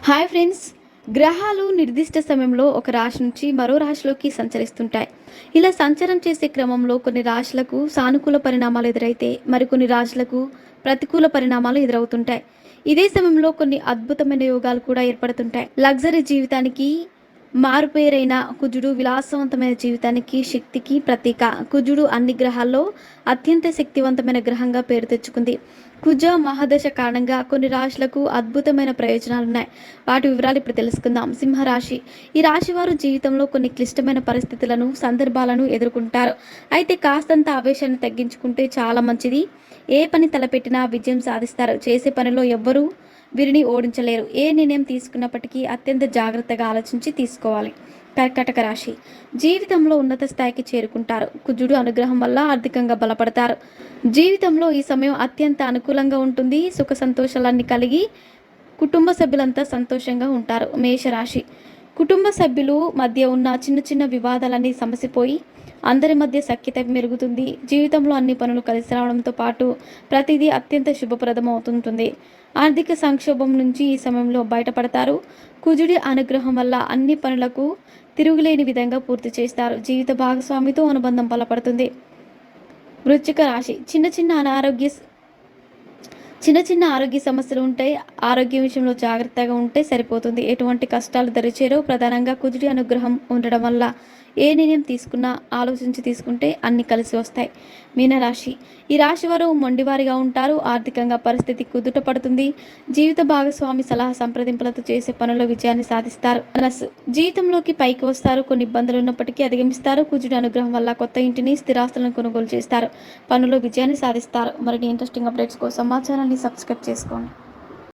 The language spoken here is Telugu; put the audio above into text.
Hi friends. గ్రహాలు నిర్దిష్ట సమయంలో ఒక రాశి నుంచి మరో రాశిలోకి సంచరిస్తుంటాయి. ఇలా సంచారం చేసే క్రమంలో కొన్ని రాశులకు సానుకూల పరిణామాలు ఎదురైతే మరికొన్ని రాశులకు ప్రతికూల పరిణామాలు ఎదురవుతుంటాయి. ఇదే సమయంలో కొన్ని అద్భుతమైన యోగాలు కూడా ఏర్పడుతుంటాయి. లగ్జరీ జీవితానికి మారుపేరైన కుజుడు విలాసవంతమైన జీవితానికి శక్తికి ప్రతీక. కుజుడు అన్ని గ్రహాల్లో అత్యంత శక్తివంతమైన గ్రహంగా పేరు తెచ్చుకుంది. కుజ మహాదశ కారణంగా కొన్ని రాశులకు అద్భుతమైన ప్రయోజనాలున్నాయి. వాటి వివరాలు ఇప్పుడు తెలుసుకుందాం. సింహరాశి. ఈ రాశి వారు జీవితంలో కొన్ని క్లిష్టమైన పరిస్థితులను సందర్భాలను ఎదుర్కొంటారు. అయితే కాస్తంత ఆవేశాన్ని తగ్గించుకుంటే చాలా మంచిది. ఏ పని తలపెట్టినా విజయం సాధిస్తారు. చేసే పనిలో ఎవ్వరూ వీరిని ఓడించలేరు. ఏ నిర్ణయం తీసుకున్నప్పటికీ అత్యంత జాగ్రత్తగా ఆలోచించి తీసుకోవాలి. కర్కాటక రాశి. జీవితంలో ఉన్నత స్థాయికి చేరుకుంటారు. కుజుడు అనుగ్రహం వల్ల ఆర్థికంగా బలపడతారు. జీవితంలో ఈ సమయం అత్యంత అనుకూలంగా ఉంటుంది. సుఖ సంతోషాలన్నీ కలిగి కుటుంబ సభ్యులంతా సంతోషంగా ఉంటారు. మేషరాశి. కుటుంబ సభ్యులు మధ్య ఉన్న చిన్న చిన్న వివాదాలన్నీ సమసిపోయి అందరి మధ్య సఖ్యత మెరుగుతుంది. జీవితంలో అన్ని పనులు కలిసి రావడంతో పాటు ప్రతిదీ అత్యంత శుభప్రదం అవుతుంటుంది. ఆర్థిక సంక్షోభం నుంచి ఈ సమయంలో బయటపడతారు. కుజుడి అనుగ్రహం వల్ల అన్ని పనులకు తిరుగులేని విధంగా పూర్తి చేస్తారు. జీవిత భాగస్వామితో అనుబంధం బలపడుతుంది. వృశ్చిక రాశి. చిన్న చిన్న ఆరోగ్య సమస్యలు ఉంటాయి. ఆరోగ్యం విషయంలో జాగ్రత్తగా ఉంటే సరిపోతుంది. ఎటువంటి కష్టాలు దరిచేరో. ప్రధానంగా కుజుడి అనుగ్రహం ఉండడం వల్ల ఏ నిర్ణయం తీసుకున్నా ఆలోచించి తీసుకుంటే అన్ని కలిసి వస్తాయి. మీనరాశి. ఈ రాశి వారు మొండివారిగా ఉంటారు. ఆర్థికంగా పరిస్థితి కుదుట పడుతుంది. జీవిత భాగస్వామి సలహా సంప్రదింపులతో చేసే పనుల్లో విజయాన్ని సాధిస్తారు. మనస్సు. జీవితంలోకి పైకి వస్తారు. కొన్ని ఇబ్బందులు ఉన్నప్పటికీ అధిగమిస్తారు. కుజుడి అనుగ్రహం వల్ల కొత్త ఇంటిని స్థిరాస్తులను కొనుగోలు చేస్తారు. పనుల్లో విజయాన్ని సాధిస్తారు. మరిన్ని ఇంట్రెస్టింగ్ అప్డేట్స్ కోసం మా ఛానల్ని సబ్స్క్రైబ్ చేసుకోండి.